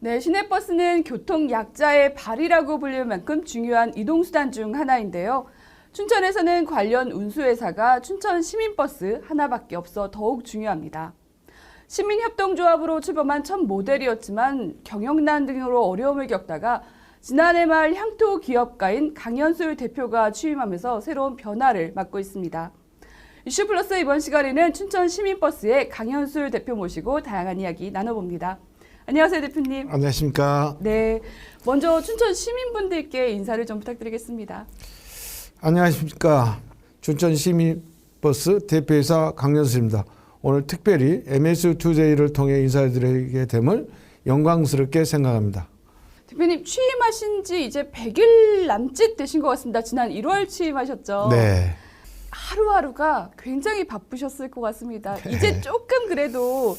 네, 시내버스는 교통약자의 발이라고 불릴 만큼 중요한 이동수단 중 하나인데요. 춘천에서는 관련 운수회사가 춘천 시민버스 하나밖에 없어 더욱 중요합니다. 시민협동조합으로 출범한 첫 모델이었지만 경영난 등으로 어려움을 겪다가 지난해 말 향토 기업가인 강현술 대표가 취임하면서 새로운 변화를 맞고 있습니다. 이슈플러스 이번 시간에는 춘천 시민버스의 강현술 대표 모시고 다양한 이야기 나눠봅니다. 안녕하세요, 대표님. 안녕하십니까. 네, 먼저 춘천 시민분들께 인사를 좀 부탁드리겠습니다. 안녕하십니까. 춘천 시민버스 대표이사 강현수입니다. 오늘 특별히 MS투데이를 통해 인사드리게 됨을 영광스럽게 생각합니다. 대표님 취임하신 지 이제 100일 남짓 되신 것 같습니다. 지난 1월 취임하셨죠? 네. 하루하루가 굉장히 바쁘셨을 것 같습니다. 이제 조금 그래도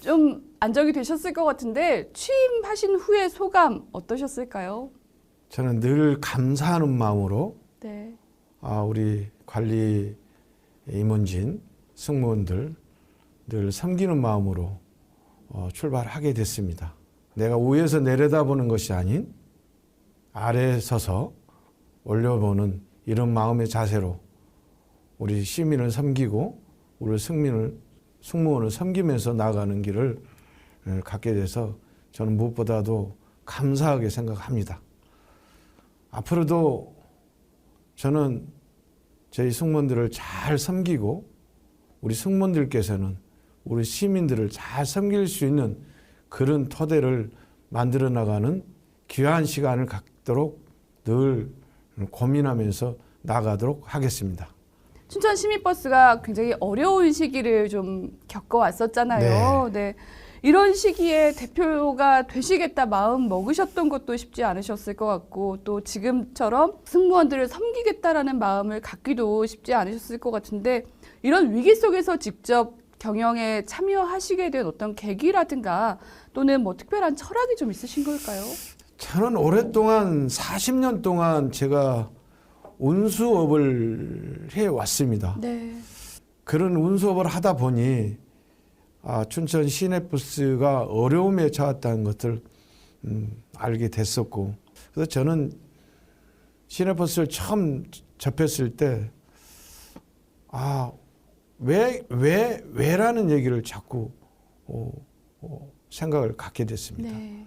좀 안정이 되셨을 것 같은데 취임하신 후에 소감 어떠셨을까요? 저는 늘 감사하는 마음으로 네. 우리 관리 임원진, 승무원들 늘 섬기는 마음으로 출발하게 됐습니다. 내가 위에서 내려다보는 것이 아닌 아래에 서서 올려보는 이런 마음의 자세로 우리 시민을 섬기고 우리 승무원을 섬기면서 나아가는 길을 갖게 돼서 저는 무엇보다도 감사하게 생각합니다. 앞으로도 저는 저희 승무원들을 잘 섬기고 우리 승무원들께서는 우리 시민들을 잘 섬길 수 있는 그런 토대를 만들어 나가는 귀한 시간을 갖도록 늘 고민하면서 나가도록 하겠습니다. 춘천 시민버스가 굉장히 어려운 시기를 좀 겪어왔었잖아요. 네. 이런 시기에 대표가 되시겠다 마음 먹으셨던 것도 쉽지 않으셨을 것 같고 또 지금처럼 승무원들을 섬기겠다라는 마음을 갖기도 쉽지 않으셨을 것 같은데 이런 위기 속에서 직접 경영에 참여하시게 된 어떤 계기라든가 또는 뭐 특별한 철학이 좀 있으신 걸까요? 저는 오랫동안 40년 동안 제가 운수업을 해왔습니다. 네. 그런 운수업을 하다 보니 춘천 시내버스가 어려움에 처했다는 것을 알게 됐었고 그래서 저는 시내버스를 처음 접했을 때 왜라는 얘기를 자꾸 생각을 갖게 됐습니다. 네.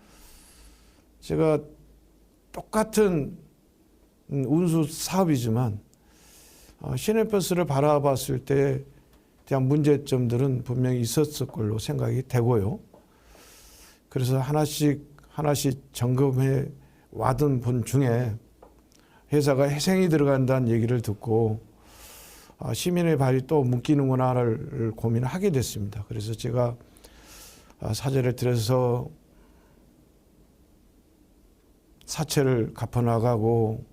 제가 똑같은 운수 사업이지만 시내버스를 바라봤을 때 대한 문제점들은 분명히 있었을 걸로 생각이 되고요. 그래서 하나씩 점검해 와던 분 중에 회사가 회생이 들어간다는 얘기를 듣고 시민의 발이 또 묶이는구나를 고민하게 됐습니다. 그래서 제가 사절에 들어서 사채를 갚아나가고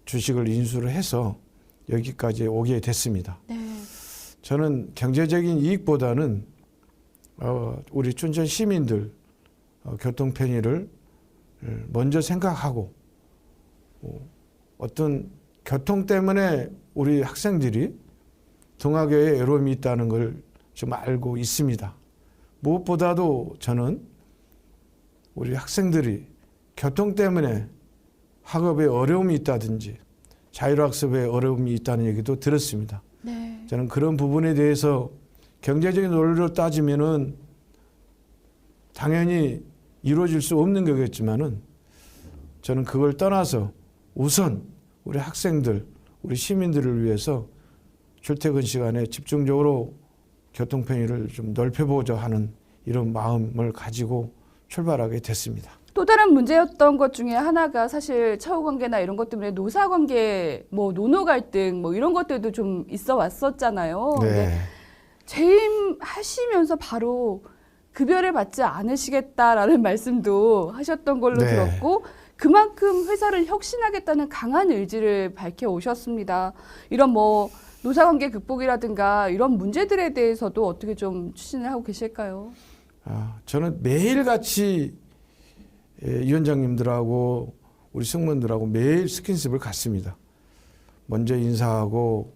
주식을 인수를 해서 여기까지 오게 됐습니다. 네. 저는 경제적인 이익보다는 우리 춘천 시민들 교통 편의를 먼저 생각하고 어떤 교통 때문에 우리 학생들이 등하교에 어려움이 있다는 걸 좀 알고 있습니다. 무엇보다도 저는 우리 학생들이 교통 때문에 학업에 어려움이 있다든지 자율학습에 어려움이 있다는 얘기도 들었습니다. 네. 저는 그런 부분에 대해서 경제적인 논리로 따지면은 당연히 이루어질 수 없는 거겠지만은 저는 그걸 떠나서 우선 우리 학생들, 우리 시민들을 위해서 출퇴근 시간에 집중적으로 교통 편의를 좀 넓혀보자 하는 이런 마음을 가지고 출발하게 됐습니다. 또 다른 문제였던 것 중에 하나가 사실 처우관계나 이런 것 때문에 노사관계, 뭐 노노 갈등, 뭐 이런 것들도 좀 있어 왔었잖아요. 네. 재임하시면서 바로 급여를 받지 않으시겠다라는 말씀도 하셨던 걸로 네. 들었고 그만큼 회사를 혁신하겠다는 강한 의지를 밝혀 오셨습니다. 이런 뭐 노사관계 극복이라든가 이런 문제들에 대해서도 어떻게 좀 추진을 하고 계실까요? 저는 매일같이 위원장님들하고 우리 승무원들하고 매일 스킨십을 갖습니다. 먼저 인사하고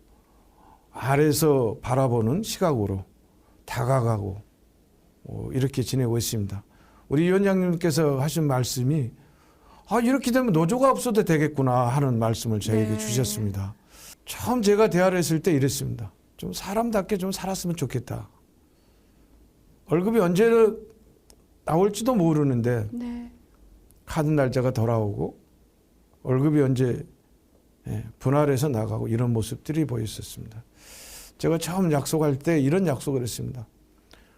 아래에서 바라보는 시각으로 다가가고 이렇게 지내고 있습니다. 우리 위원장님께서 하신 말씀이 이렇게 되면 노조가 없어도 되겠구나 하는 말씀을 저에게 네. 주셨습니다. 처음 제가 대화를 했을 때 이랬습니다. 좀 사람답게 좀 살았으면 좋겠다. 월급이 언제 나올지도 모르는데 네. 카드 날짜가 돌아오고 월급이 언제 분할해서 나가고 이런 모습들이 보였었습니다. 제가 처음 약속할 때 이런 약속을 했습니다.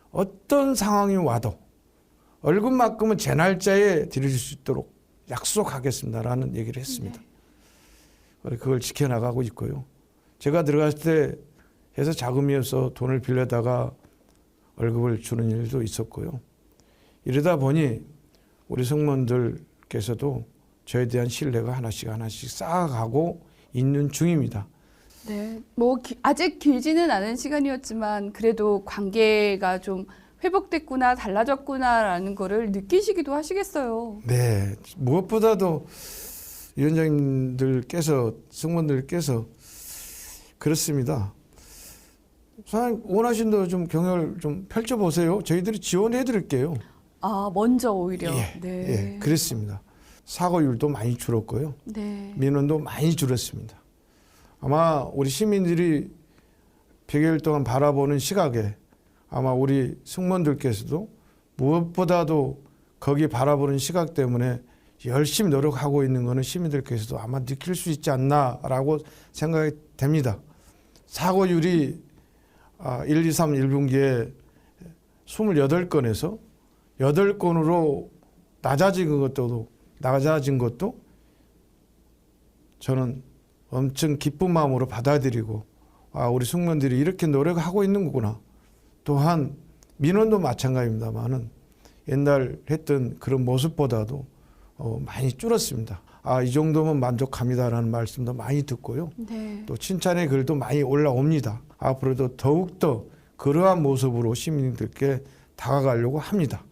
어떤 상황이 와도 월급만큼은 제 날짜에 드릴 수 있도록 약속하겠습니다라는 얘기를 했습니다. 네. 그걸 지켜나가고 있고요. 제가 들어갔을 때 회사 자금이어서 돈을 빌려다가 월급을 주는 일도 있었고요. 이러다 보니 우리 승무원들께서도 저에 대한 신뢰가 하나씩 쌓아가고 있는 중입니다. 네. 아직 길지는 않은 시간이었지만 그래도 관계가 좀 회복됐구나, 달라졌구나라는 거를 느끼시기도 하시겠어요. 네. 무엇보다도 위원장님들께서, 승무원들께서 그렇습니다. 사장님 원하신 대로 좀 경영을 좀 펼쳐보세요. 저희들이 지원해 드릴게요. 먼저 오히려. 네. 네. 그랬습니다. 사고율도 많이 줄었고요. 네. 민원도 많이 줄었습니다. 아마 우리 시민들이 100여일 동안 바라보는 시각에 아마 우리 승무원들께서도 무엇보다도 거기 바라보는 시각 때문에 열심히 노력하고 있는 것은 시민들께서도 아마 느낄 수 있지 않나라고 생각이 됩니다. 사고율이 1, 2, 3, 1분기에 28건에서 8건으로 낮아진 것도 저는 엄청 기쁜 마음으로 받아들이고 우리 승무원들이 이렇게 노력하고 있는 거구나. 또한 민원도 마찬가지입니다만은 옛날 했던 그런 모습보다도 많이 줄었습니다. 이 정도면 만족합니다라는 말씀도 많이 듣고요. 네. 또 칭찬의 글도 많이 올라옵니다. 앞으로도 더욱더 그러한 모습으로 시민들께 다가가려고 합니다.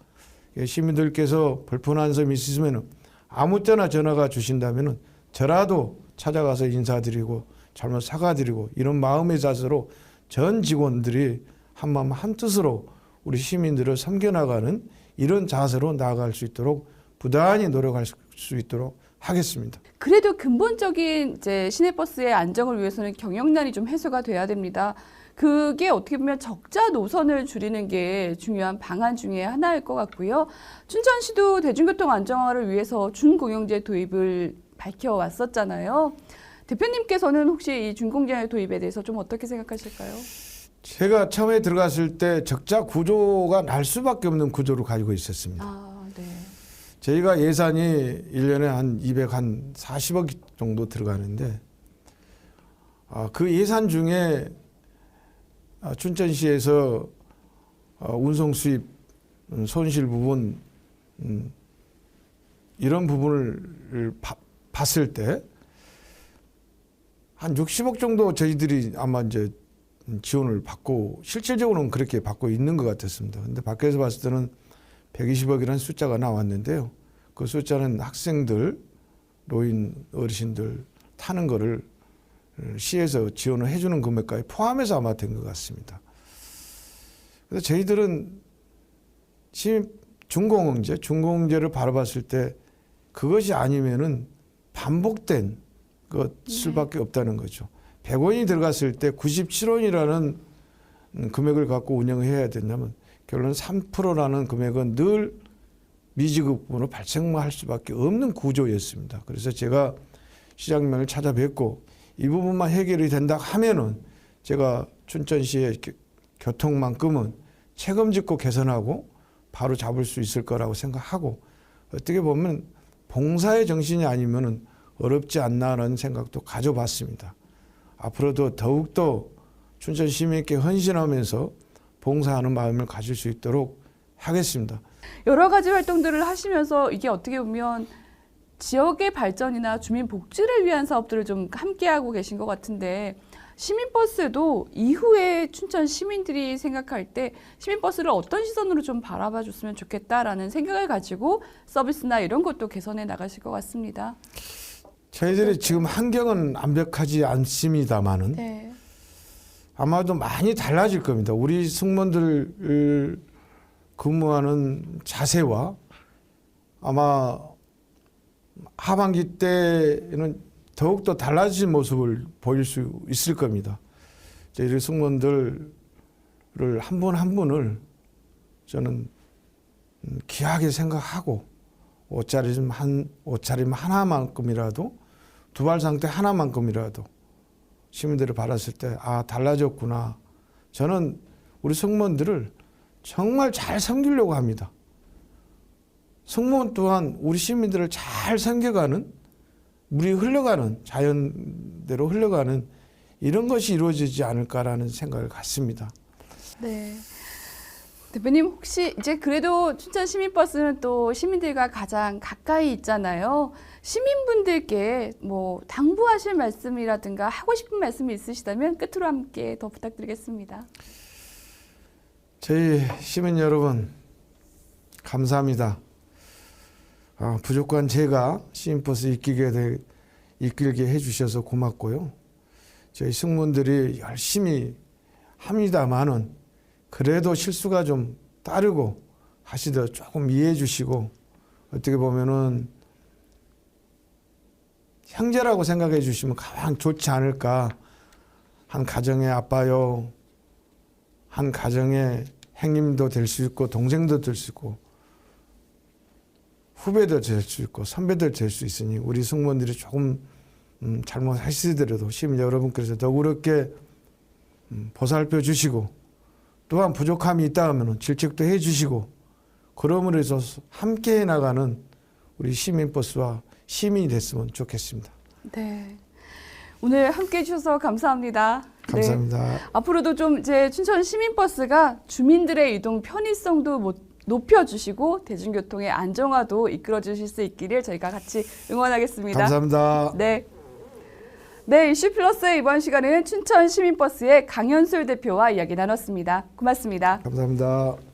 시민들께서 불편한 점이 있으면 아무 때나 전화가 주신다면 저라도 찾아가서 인사드리고 잘못 사과드리고 이런 마음의 자세로 전 직원들이 한마음 한뜻으로 우리 시민들을 섬겨나가는 이런 자세로 나아갈 수 있도록 부단히 노력할 수 있도록 하겠습니다. 그래도 근본적인 이제 시내버스의 안정을 위해서는 경영난이 좀 해소가 돼야 됩니다. 그게 어떻게 보면 적자 노선을 줄이는 게 중요한 방안 중에 하나일 것 같고요. 춘천시도 대중교통 안정화를 위해서 준공영제 도입을 밝혀왔었잖아요. 대표님께서는 혹시 이 준공영제 도입에 대해서 좀 어떻게 생각하실까요? 제가 처음에 들어갔을 때 적자 구조가 날 수밖에 없는 구조를 가지고 있었습니다. 네. 저희가 예산이 1년에 한 240억 정도 들어가는데 그 예산 중에 춘천시에서 운송 수입 손실 부분 이런 부분을 봤을 때 한 60억 정도 저희들이 아마 이제 지원을 받고 실질적으로는 그렇게 받고 있는 것 같았습니다. 근데 밖에서 봤을 때는 120억이라는 숫자가 나왔는데요. 그 숫자는 학생들, 노인, 어르신들 타는 거를 시에서 지원을 해주는 금액까지 포함해서 아마 된 것 같습니다. 그래서 저희들은 준공영제를 바라봤을 때 그것이 아니면은 반복된 것을밖에 없다는 거죠. 100원이 들어갔을 때 97원이라는 금액을 갖고 운영해야 된다면 결론은 3%라는 금액은 늘 미지급으로 발생할 수밖에 없는 구조였습니다. 그래서 제가 시장님을 찾아뵙고 이 부분만 해결이 된다 하면은 제가 춘천시의 교통만큼은 책임짓고 개선하고 바로 잡을 수 있을 거라고 생각하고 어떻게 보면 봉사의 정신이 아니면은 어렵지 않나라는 생각도 가져봤습니다. 앞으로도 더욱더 춘천 시민께 헌신하면서 봉사하는 마음을 가질 수 있도록 하겠습니다. 여러 가지 활동들을 하시면서 이게 어떻게 보면 지역의 발전이나 주민 복지를 위한 사업들을 좀 함께하고 계신 것 같은데 시민버스도 이후에 춘천 시민들이 생각할 때 시민버스를 어떤 시선으로 좀 바라봐 줬으면 좋겠다라는 생각을 가지고 서비스나 이런 것도 개선해 나가실 것 같습니다. 저희들이 지금 환경은 완벽하지 않습니다만은 아마도 많이 달라질 겁니다. 우리 승무원들 근무하는 자세와 아마 하반기 때는 더욱더 달라진 모습을 보일 수 있을 겁니다. 저희 승무원들을 한 분 한 분을 저는 귀하게 생각하고 옷차림 하나만큼이라도 두발 상태 하나만큼이라도 시민들을 받았을 때 아 달라졌구나. 저는 우리 승무원들을 정말 잘 섬기려고 합니다. 승무원 또한 우리 시민들을 잘 섬겨가는 물이 흘러가는 자연대로 흘러가는 이런 것이 이루어지지 않을까라는 생각을 갖습니다. 네. 대표님 혹시 이제 그래도 춘천 시민버스는 또 시민들과 가장 가까이 있잖아요. 시민분들께 뭐 당부하실 말씀이라든가 하고 싶은 말씀이 있으시다면 끝으로 함께 더 부탁드리겠습니다. 저희 시민 여러분 감사합니다. 부족한 제가 시민버스 이끌게 해주셔서 고맙고요. 저희 승무원들이 열심히 합니다만은 그래도 실수가 좀 따르고 하시더 조금 이해해 주시고 어떻게 보면은 형제라고 생각해 주시면 가장 좋지 않을까. 한 가정의 아빠요. 한 가정의 형님도 될 수 있고 동생도 될 수 있고 후배도 될 수 있고 선배도 될 수 있으니 우리 승무원들이 조금 잘못하시더라도 시민 여러분께서 더그렇게 보살펴 주시고 또한 부족함이 있다 하면 질책도 해 주시고 그러므로 해서 함께 해나가는 우리 시민버스와 시민이 됐으면 좋겠습니다. 네. 오늘 함께 해주셔서 감사합니다. 감사합니다. 네. 앞으로도 좀 이제 춘천 시민버스가 주민들의 이동 편의성도 높여주시고 대중교통의 안정화도 이끌어주실 수 있기를 저희가 같이 응원하겠습니다. 감사합니다. 네. 네, 이슈 플러스의 이번 시간은 춘천 시민버스의 강현술 대표와 이야기 나눴습니다. 고맙습니다. 감사합니다.